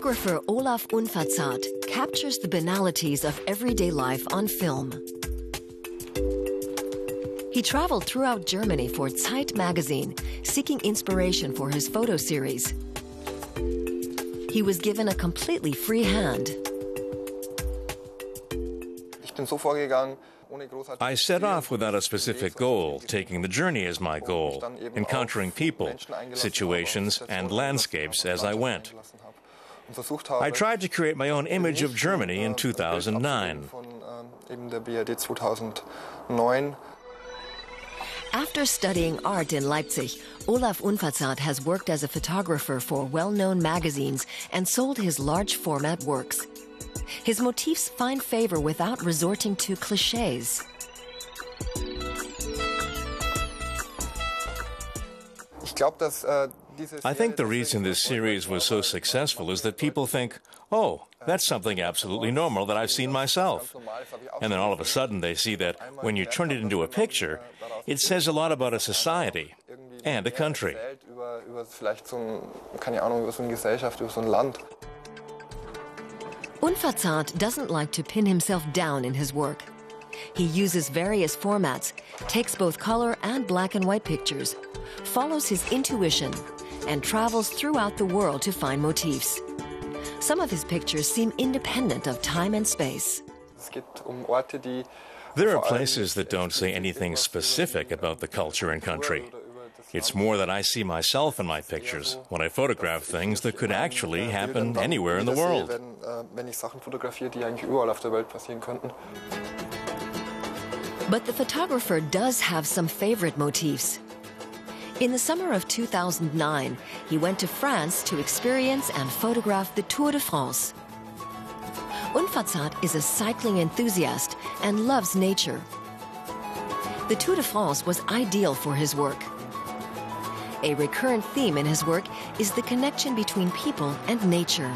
Photographer Olaf Unverzart captures the banalities of everyday life on film. He traveled throughout Germany for Zeit magazine, seeking inspiration for his photo series. He was given a completely free hand. I set off without a specific goal, taking the journey as my goal, encountering people, situations, and landscapes as I went. I tried to create my own image of Germany in 2009. After studying art in Leipzig, Olaf Unverzart has worked as a photographer for well-known magazines and sold his large-format works. His motifs find favor without resorting to clichés. I think the reason this series was so successful is that people think, oh, that's something absolutely normal that I've seen myself. And then all of a sudden they see that when you turn it into a picture, it says a lot about a society and a country. Unverzart doesn't like to pin himself down in his work. He uses various formats, takes both color and black and white pictures, follows his intuition, and travels throughout the world to find motifs. Some of his pictures seem independent of time and space. There are places that don't say anything specific about the culture and country. It's more that I see myself in my pictures when I photograph things that could actually happen anywhere in the world. But the photographer does have some favorite motifs. In the summer of 2009, he went to France to experience and photograph the Tour de France. Unverzart is a cycling enthusiast and loves nature. The Tour de France was ideal for his work. A recurrent theme in his work is the connection between people and nature.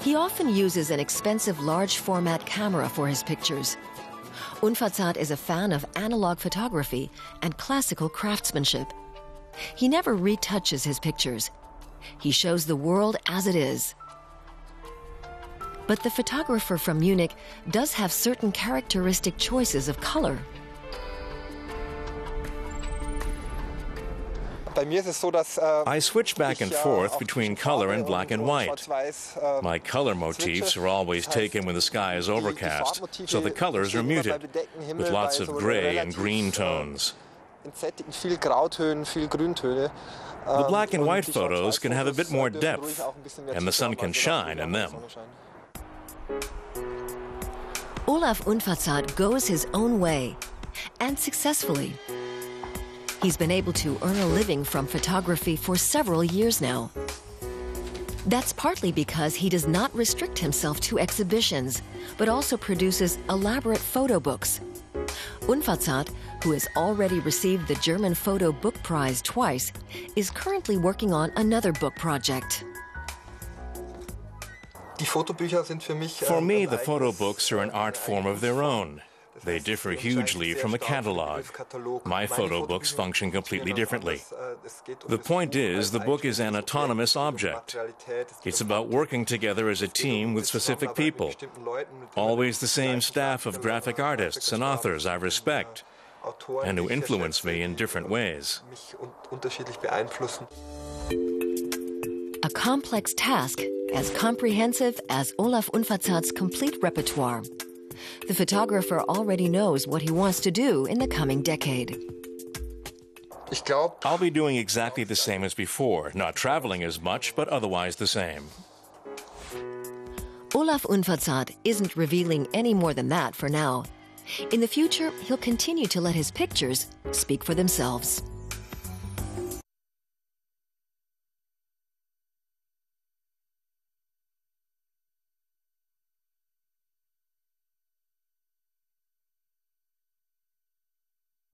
He often uses an expensive large-format camera for his pictures. Unverzart is a fan of analog photography and classical craftsmanship. He never retouches his pictures. He shows the world as it is. But the photographer from Munich does have certain characteristic choices of color. I switch back and forth between color and black and white. My color motifs are always taken when the sky is overcast, so the colors are muted, with lots of gray and green tones. The black and white photos can have a bit more depth, and the sun can shine in them. Olaf Unverzart goes his own way, and successfully. He's been able to earn a living from photography for several years now. That's partly because he does not restrict himself to exhibitions, but also produces elaborate photo books. Unverzart, who has already received the German Photo Book Prize twice, is currently working on another book project. For me, the photo books are an art form of their own. They differ hugely from a catalog. My photo books function completely differently. The point is, the book is an autonomous object. It's about working together as a team with specific people. Always the same staff of graphic artists and authors I respect, and who influence me in different ways. A complex task as comprehensive as Olaf Unverzart's complete repertoire. The photographer already knows what he wants to do in the coming decade. I'll be doing exactly the same as before, not traveling as much, but otherwise the same. Olaf Unverzart isn't revealing any more than that for now. In the future, he'll continue to let his pictures speak for themselves.